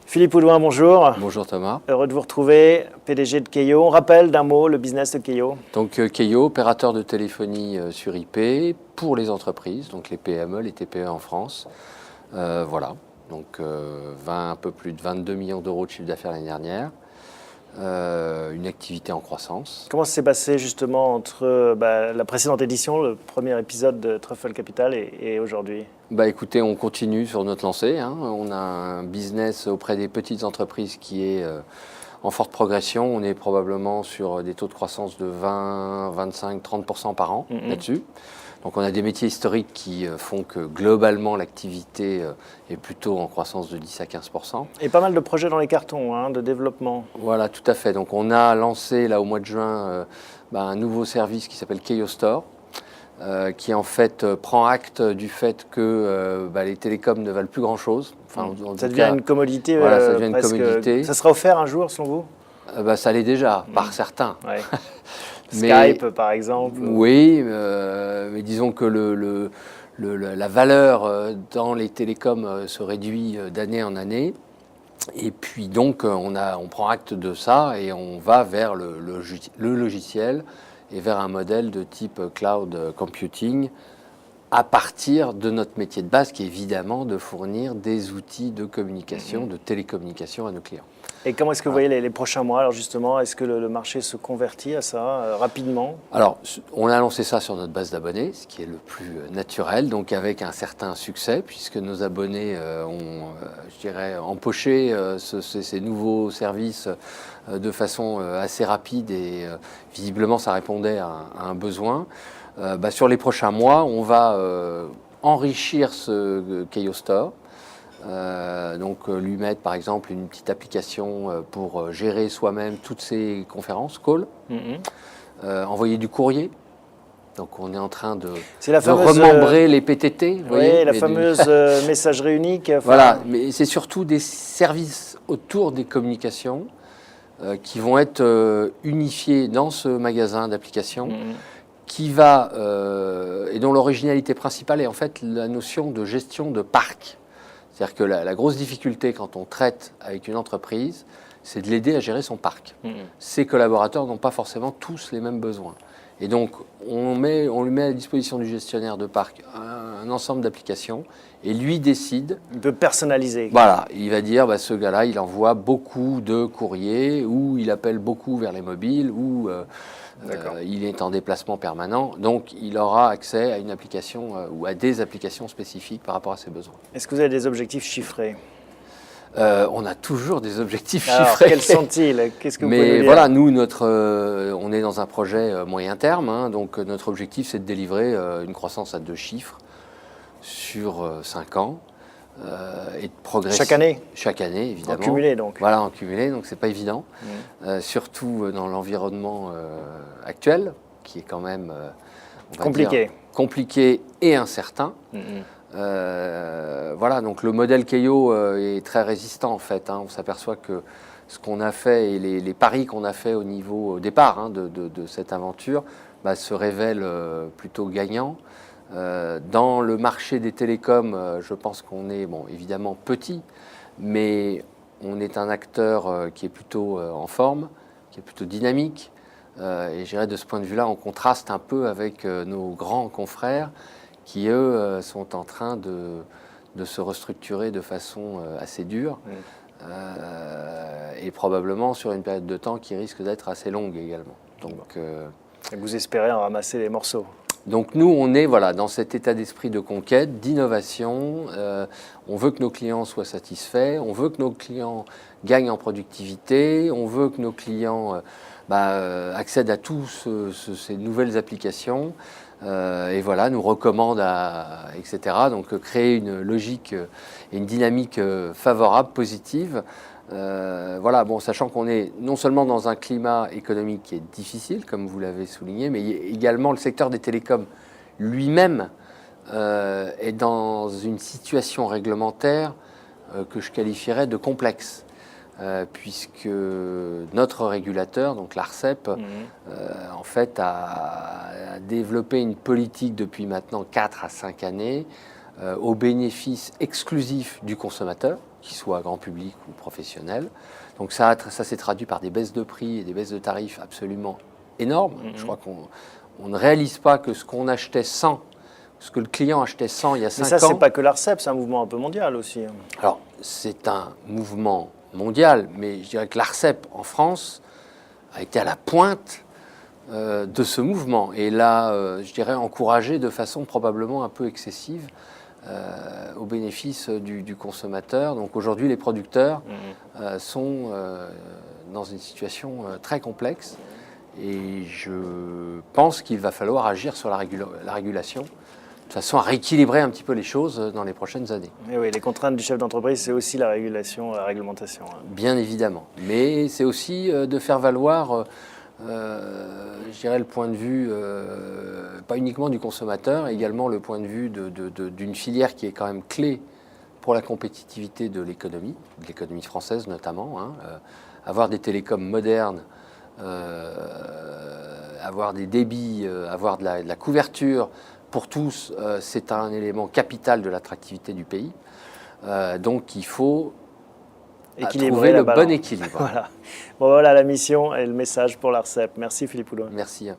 Philippe Houdouin, bonjour. Bonjour Thomas. Heureux de vous retrouver, PDG de Keio. On rappelle d'un mot le business de Keio. Donc Keio, opérateur de téléphonie sur IP pour les entreprises, donc les PME, les TPE en France. Voilà, donc un peu plus de 22 millions d'euros de chiffre d'affaires l'année dernière. Une activité en croissance. Comment ça s'est passé justement entre la précédente édition, le premier épisode de Truffle Capital et aujourd'hui? Écoutez, on continue sur notre lancée. On a un business auprès des petites entreprises qui est en forte progression. On est probablement sur des taux de croissance de 20, 25, 30% par an là-dessus. Donc on a des métiers historiques qui font que globalement l'activité est plutôt en croissance de 10 à 15%. Et pas mal de projets dans les cartons de développement. Voilà, tout à fait. Donc on a lancé là au mois de juin un nouveau service qui s'appelle Keio Store, qui en fait prend acte du fait que les télécoms ne valent plus grand-chose. Enfin, ça devient une commodité. Voilà, ça devient une commodité. Ça sera offert un jour selon vous? Ça l'est déjà, par certains. Ouais. Skype, par exemple. Oui, mais disons que la valeur dans les télécoms se réduit d'année en année. Et puis donc, on prend acte de ça et on va vers le logiciel et vers un modèle de type cloud computing à partir de notre métier de base qui est évidemment de fournir des outils de communication, de télécommunication à nos clients. Et comment est-ce que vous voyez les prochains mois? Alors justement, est-ce que le marché se convertit à ça rapidement? Alors, on a lancé ça sur notre base d'abonnés, ce qui est le plus naturel, donc avec un certain succès, puisque nos abonnés ont, empoché ces nouveaux services de façon assez rapide et visiblement ça répondait à un besoin. Sur les prochains mois, on va enrichir ce Keio Store. Donc lui mettre par exemple une petite application pour gérer soi-même toutes ces conférences, calls, envoyer du courrier. Donc on est en train de remembrer les PTT. Vous voyez, la fameuse messagerie unique. Voilà, mais c'est surtout des services autour des communications qui vont être unifiés dans ce magasin d'applications. Qui va, et dont l'originalité principale est en fait la notion de gestion de parc. C'est-à-dire que la grosse difficulté quand on traite avec une entreprise, c'est de l'aider à gérer son parc. Ses collaborateurs n'ont pas forcément tous les mêmes besoins. Et donc, on lui met à la disposition du gestionnaire de parc un ensemble d'applications et lui décide. Il peut personnaliser. Voilà, il va dire, ce gars-là, il envoie beaucoup de courriers ou il appelle beaucoup vers les mobiles ou il est en déplacement permanent. Donc, il aura accès à une application ou à des applications spécifiques par rapport à ses besoins. Est-ce que vous avez des objectifs chiffrés? On a toujours des objectifs Alors, chiffrés. quels sont-ils? Qu'est-ce que vous pouvez nous dire? Voilà, nous, on est dans un projet moyen terme. Donc, notre objectif, c'est de délivrer une croissance à 2 chiffres sur 5 ans et de progresser. Chaque année? Chaque année, évidemment. En cumulé, donc. Voilà, en cumulé, donc c'est pas évident. Surtout dans l'environnement actuel, qui est quand même compliqué et incertain. Voilà, donc le modèle Keio est très résistant en fait. On s'aperçoit que ce qu'on a fait et les paris qu'on a fait au départ de cette aventure se révèlent plutôt gagnants. Dans le marché des télécoms, je pense qu'on est évidemment petit, mais on est un acteur qui est plutôt en forme, qui est plutôt dynamique. Et je dirais de ce point de vue-là, on contraste un peu avec nos grands confrères qui, eux, sont en train de se restructurer de façon assez dure et probablement sur une période de temps qui risque d'être assez longue également. Donc, et vous espérez en ramasser les morceaux? Donc nous, on est dans cet état d'esprit de conquête, d'innovation. On veut que nos clients soient satisfaits, on veut que nos clients gagnent en productivité, on veut que nos clients accèdent à tous ces nouvelles applications. Et voilà, nous recommandent, etc. Donc créer une logique et une dynamique favorable, positive. Sachant qu'on est non seulement dans un climat économique qui est difficile, comme vous l'avez souligné, mais également le secteur des télécoms lui-même est dans une situation réglementaire que je qualifierais de complexe. Puisque notre régulateur, donc l'ARCEP, en fait a développé une politique depuis maintenant 4 à 5 années au bénéfice exclusif du consommateur. qu'ils soient grand public ou professionnels. Donc ça s'est traduit par des baisses de prix et des baisses de tarifs absolument énormes. Je crois qu'on ne réalise pas que ce qu'on achetait 100, ce que le client achetait 100 il y a 5 ans... Mais ça, c'est pas que l'ARCEP, c'est un mouvement un peu mondial aussi. Alors, c'est un mouvement mondial, mais je dirais que l'ARCEP en France a été à la pointe de ce mouvement. Et là, je dirais encouragé de façon probablement un peu excessive au bénéfice du consommateur. Donc aujourd'hui, les producteurs sont dans une situation très complexe. Et je pense qu'il va falloir agir sur la régulation, de façon à rééquilibrer un petit peu les choses dans les prochaines années. Et oui, les contraintes du chef d'entreprise, c'est aussi la régulation, la réglementation. Bien évidemment. Mais c'est aussi de faire valoir, je dirais, le point de vue, pas uniquement du consommateur, également le point de vue d'une filière qui est quand même clé pour la compétitivité de l'économie française notamment. Avoir des télécoms modernes, avoir des débits, avoir de la couverture pour tous, c'est un élément capital de l'attractivité du pays. Donc il faut trouver le bon équilibre. Voilà. Bon, voilà la mission et le message pour l'ARCEP. Merci Philippe Houlon. Merci.